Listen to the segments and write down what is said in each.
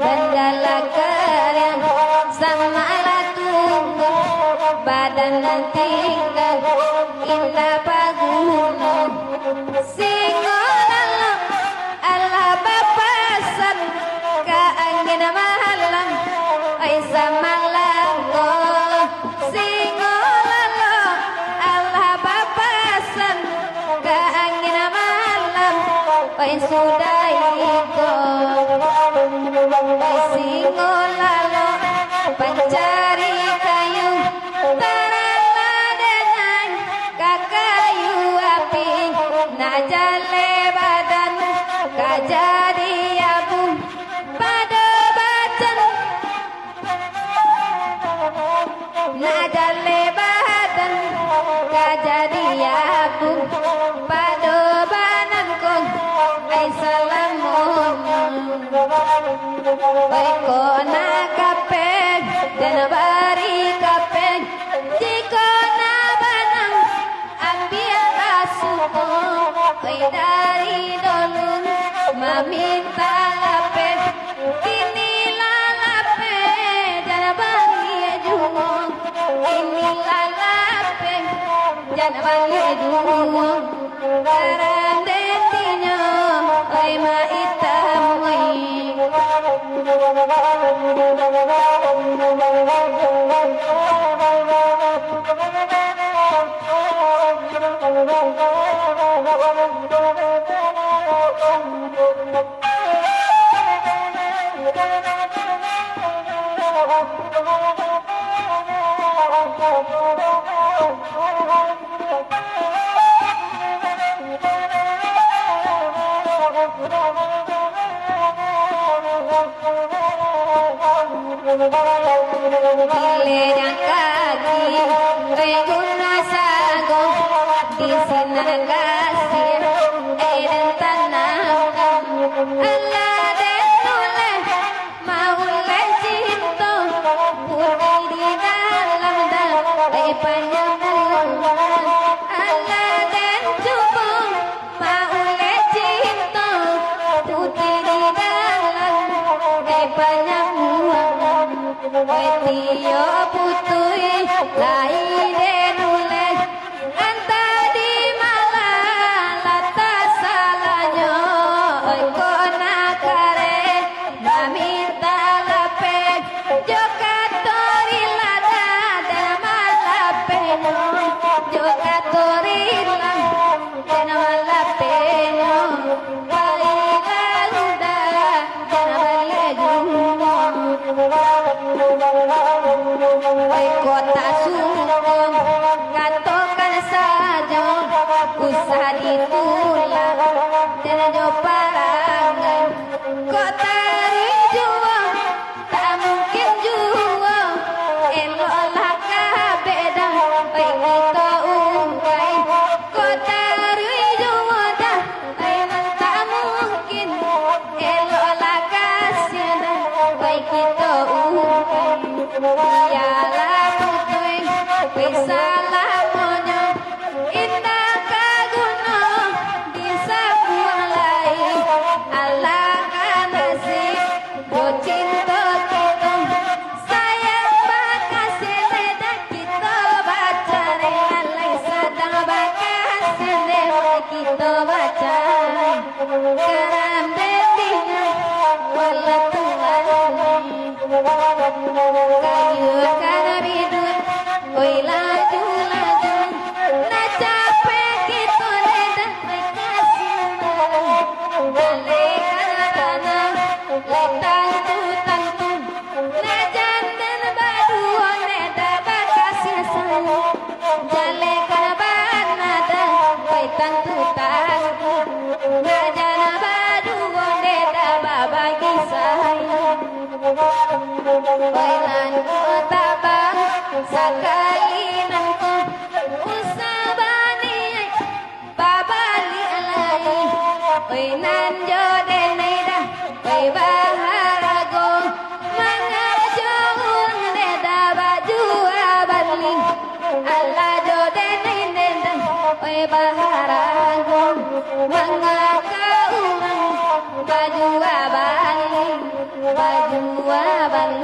Bandala kering sama tunggu badan nanti indah pagunung singolalo ala bapasan ka angin malam ay samalangko singolalo ala bapasan ka angin malam ay sudahiko ay singolalo pancari kayu tarala dengan kakayu api najale badan kajadi abu pada bacan najale badan kajadi abu pada banan kong ay salamun ay kona kapeg dan bari kapeg jiko na banang ambil asuko ay dari dolun meminta lapet kini lalape dan bagi jumong kini lalape dan bagi jumong karandetinya ay maitamoy Pilihnya kaki, guna sago, di sinar kasih, dan tanam. Allah dan nule, mau cinta, putih di dalam panjang bulan. Allah dan coba, mau cinta, putih di dalam panjang bulan. Wetio putui laide nules anta di malalata salanyo oi kona kare mamita lapek jokatori lada dan malapeno jokatori dan malapeno bailaluda dan balejumo kota sungguh katokan saja usah ditulang dan joparangan kota rijua tak mungkin jua eloklah kabeda baik kita ungkai kota rijua dah memang tak mungkin eloklah kasih baik kita ungkai ialah putui wisalah monyong indah kaguna di sabuang lain Allah kanasih do cinta kita sayang bakasih leda kita baca alai sadang bakasih leda kita baca karam dedinya wala Tuhan kayu kana bidut oi laju laju na capek gitu leda kasih bale kana kana letantu tantu na jantan badu leda bakasih sana jale kana banada oi tantu tantu na jana badu leda babagi sayang bailan kota bang sakali nangko usabani babali alai oi nan jode naida oi baharago mangajohun neda baju abali Allah jode naida oi baharago mangakau baju abang, baju abang.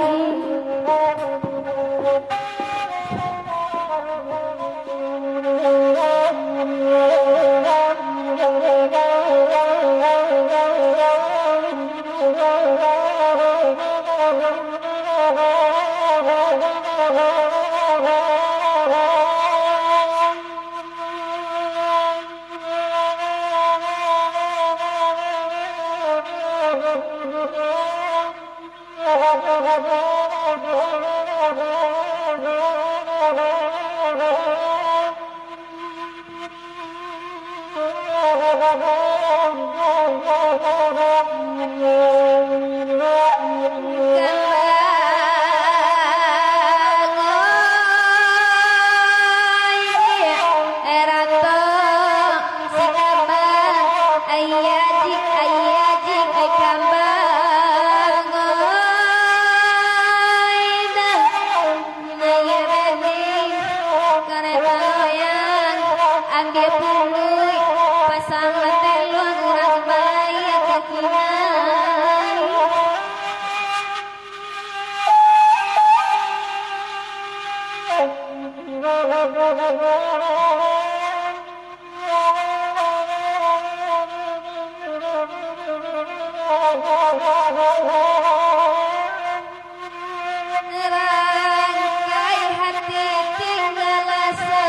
Rangkai hati tinggal asa,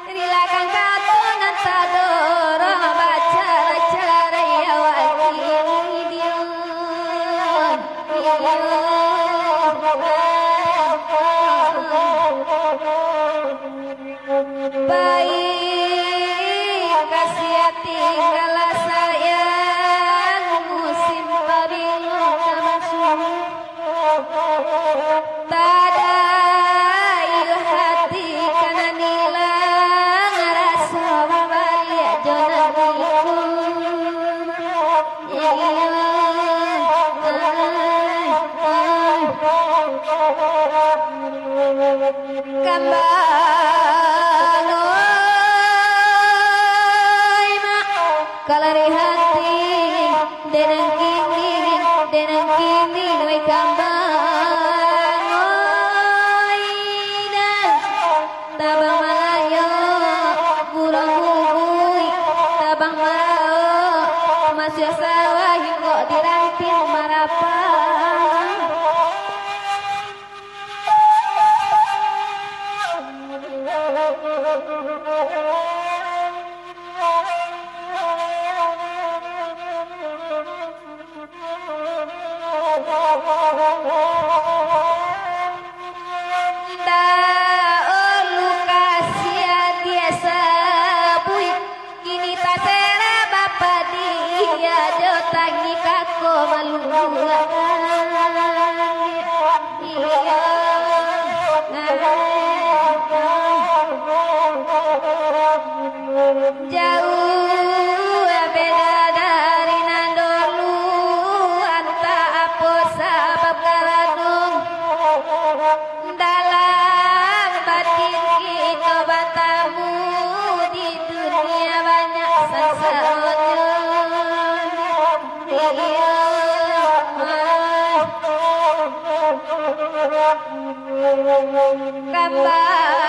rilakan katunan tadoro baca cara ya wakil dia. Baik kasih tinggal sayang musim pabilu kamasum. Tada ieu hati kana nilang rasa babalia jonaniku. Kambang oi mak kalari hati denang kini we kambang oi dan tabang malayo burung bubui tabang mao masih sawah hingga dirampin marapang. Tangi kako jauh beda dari nandolu anta apa sabab karadung dalam batin kita batamu di dunia banyak sasaran. Kambang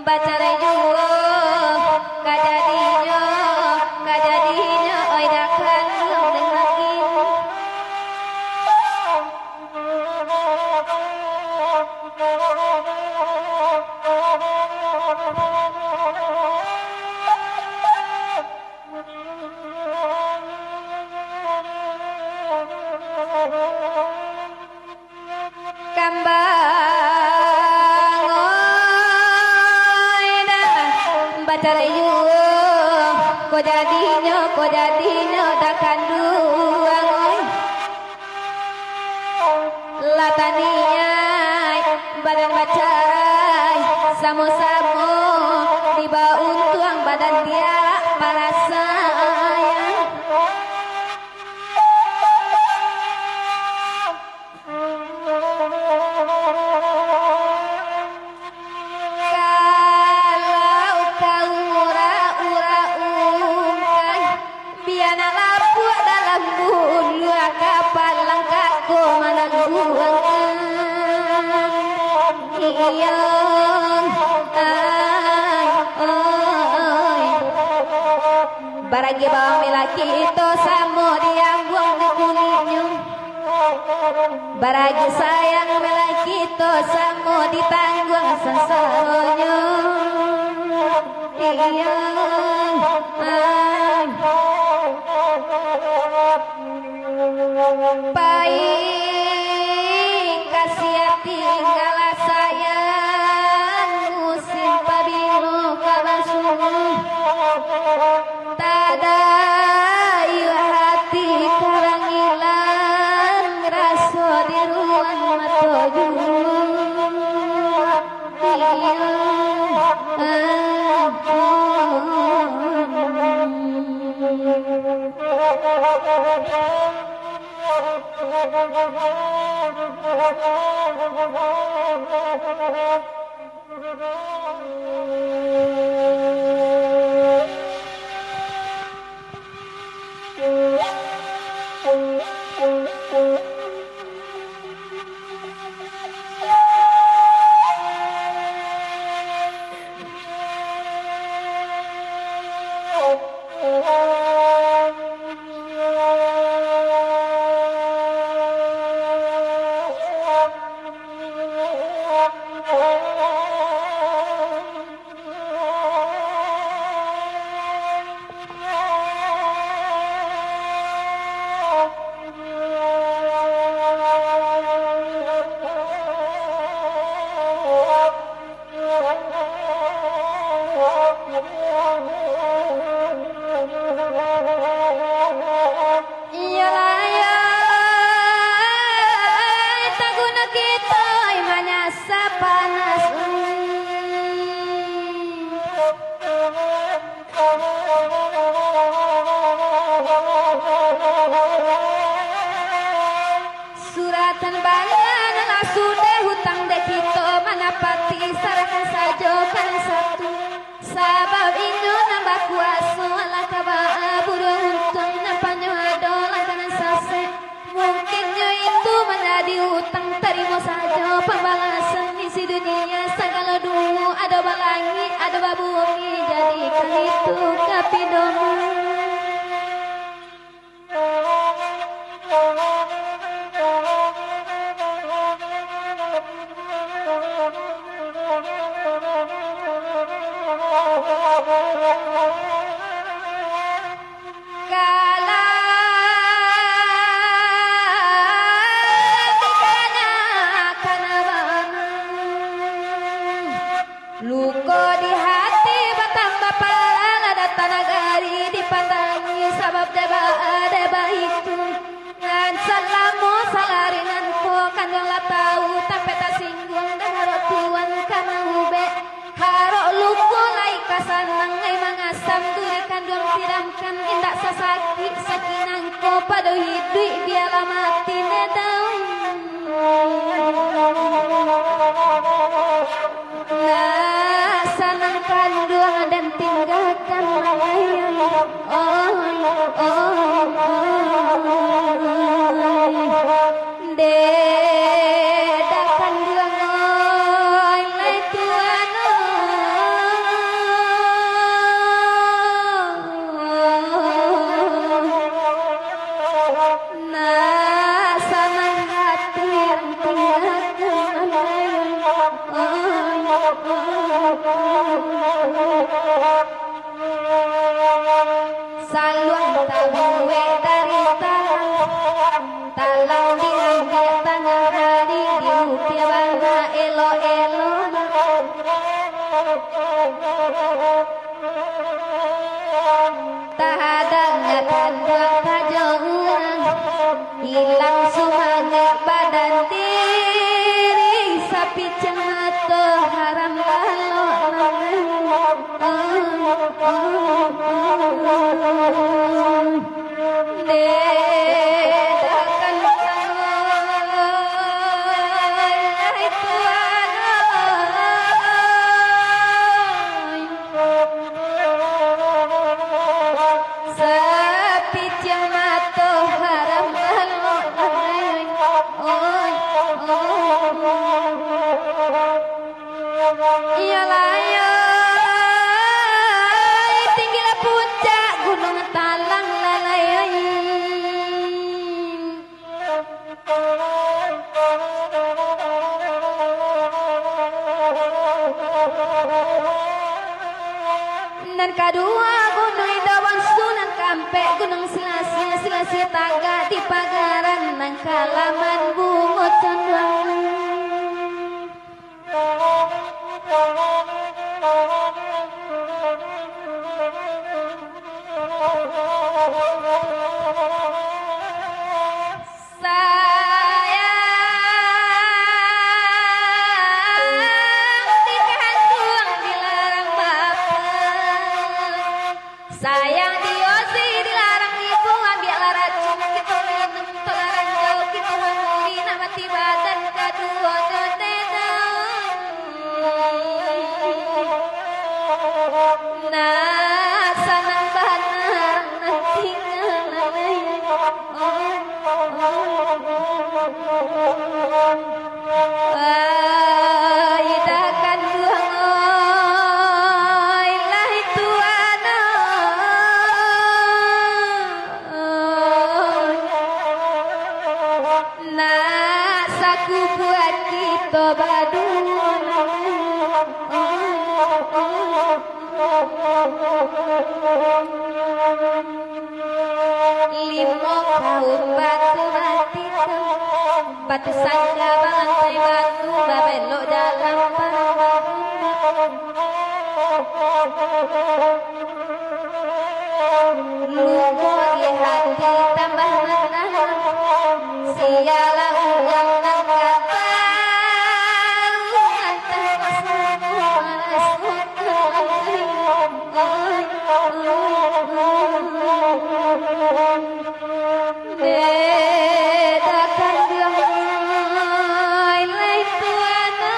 baca rejuo kajadinya oi dakan dengakin. Kambang oi dah baca rejuo ko jadinya dakan duang oi latania badan bacarai samo-samo tiba untuang badan dia para sayang. Kalau kau ura-ura baragi bawang milaki itu samo dianggung di kulitnya baragi sayang milaki itu samo ditanggung sesaronya iya baik kasih tinggal sayang musim pabilo kabasuh tada ieu hati karangilan raso di ruang matoju suratan balan lah sudah hutang dek kita manapati sarang saja kan satu sabab itu nambah kuasa lah kabah burung untung nampaknya adolah kanan sase mungkinnya itu menjadi hutang terima saja pembalasan isi dunia segala dulu ada balangi ada babumi jadikan itu kapidomu luko di hati batang bapalang ada tanah gari dipandangi sabab deba itu ngan salamu salaringan ko kandang la tahu tapi tak singgung dan harap tuan karena ube harap luko lai kasanang ngai mangasam duri kandung tiramkan indak sasaki sakinang ko pada hidup biarlah mati nedaun nah sanang kandung dan tinggalkan layang deda kandung lay tuan nah sanang hati yang tinggalkan layang saluang tabi kedua Gunung Idawan Sunan Kampe Gunung Silasi Tangga di Pagaran nang kalaman bungut condong sayang diosi dilarang ibu ambil racun kita minum terlarang jauh kita hamuri nama tiba dan kedua tetedang nah sanang banar nanti ngalai idakan duang saku buat kita badun limo kaum batu mati batu sangga bantai batu babelok dalam lumo di hati tambah menang sialah uang dan kata bedakan dengan lain tuana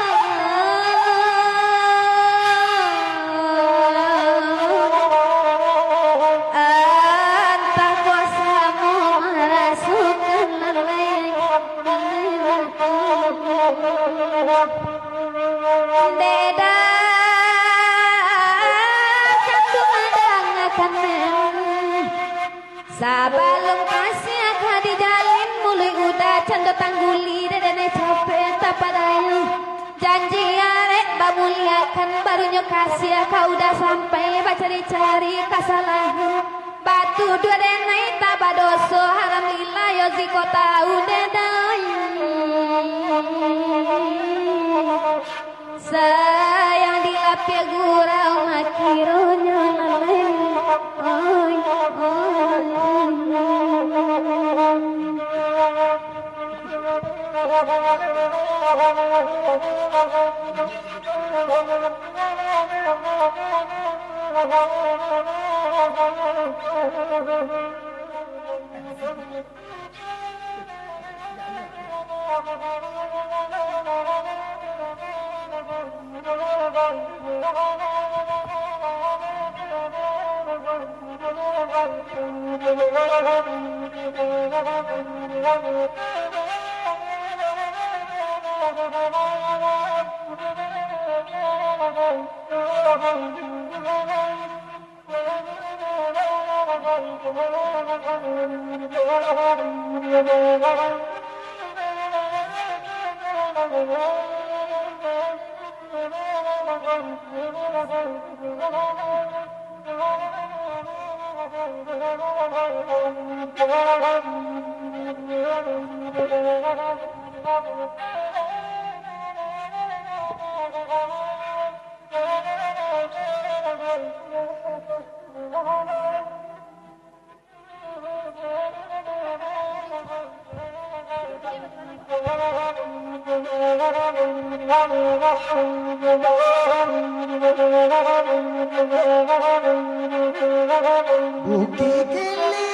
antah kuasamu merasukan lain beda sabalum kasih akan dijalin mulai udah canda tangguli dan capek tak padayu janji arek bamuliakan barunya kasih kau udah sampai cari-cari kesalahan batu dua denai tak badoso haram lila yozi kota udedai sayang dilapia gurau makironya lalai Bukit Kili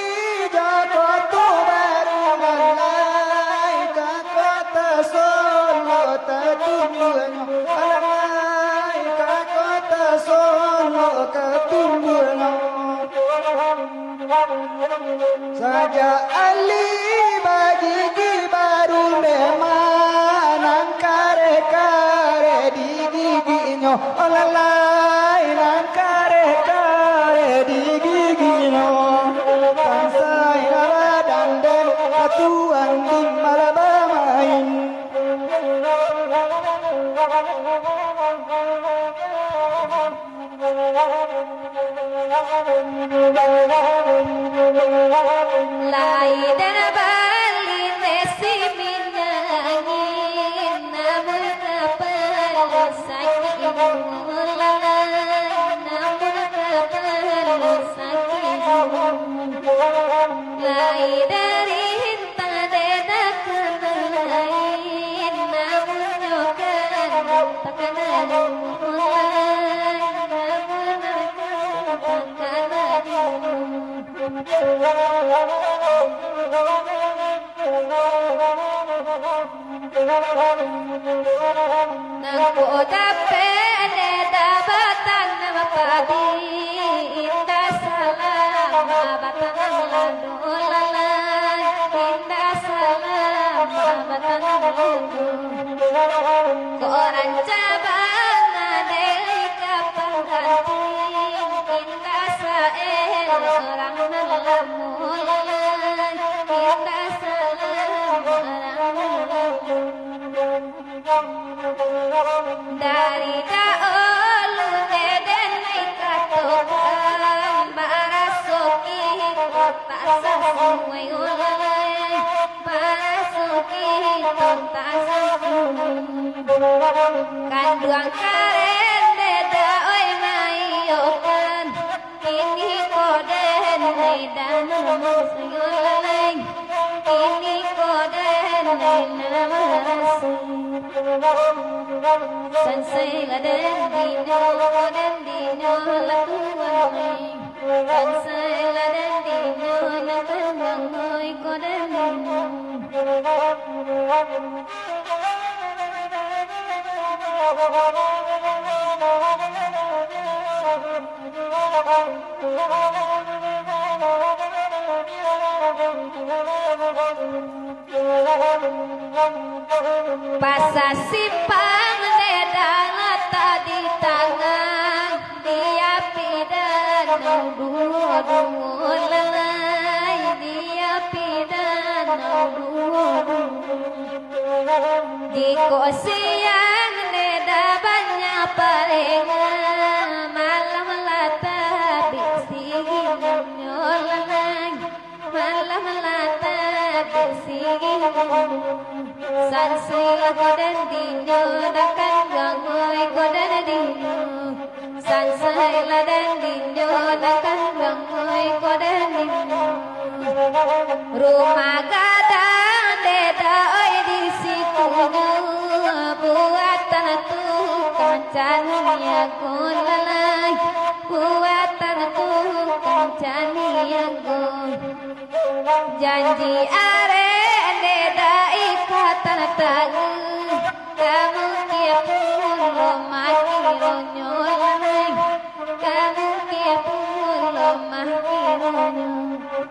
Jakarta baru malai Kota Solo tertumbuhnya malai Kota Solo tertumbuhnya saja Ali bagi baru memang kare-kare di giginya olalai nang kare-kare di giginya kansai nara danden atuan di malabamain Lai dan bali desi minyangin namun kapal sakit namun kapal sakit lai dari hintang dedakan lain namun nyokan takkan mulai namun takkan Nakoda pede dabatan nama padi indah salam abatan ladu lalai indah salam abatan ladu koran cabana dari kapal ganti indah sael orang nalamu lalai indah salam orang nalamu dari daulu deden ikatokan barasuki kota sasumai ulai barasuki kota sasumai kanduang karen deda oi maiokan kini koden dan musulai kini koden dan Sansai laden dino latuan Sansai laden dino latuan Hoi koden dino Pasasipang dedang tadi tangan dia pidan dungu lalai dia pidan dungu di kosiang deda banyak parengan malam lata bisigi nyolang malam lata bisigi Sansai koden dino dakan gangoi koden dino Sansai laden dino dakan gangoi koden dino Rumah gadang deda oi di situ buatan tukang cania lalai buatan tukang cania janji are deda ikatan tangan kamu kia pulo maki ronyolanai kamu kia pulo maki ronyolanai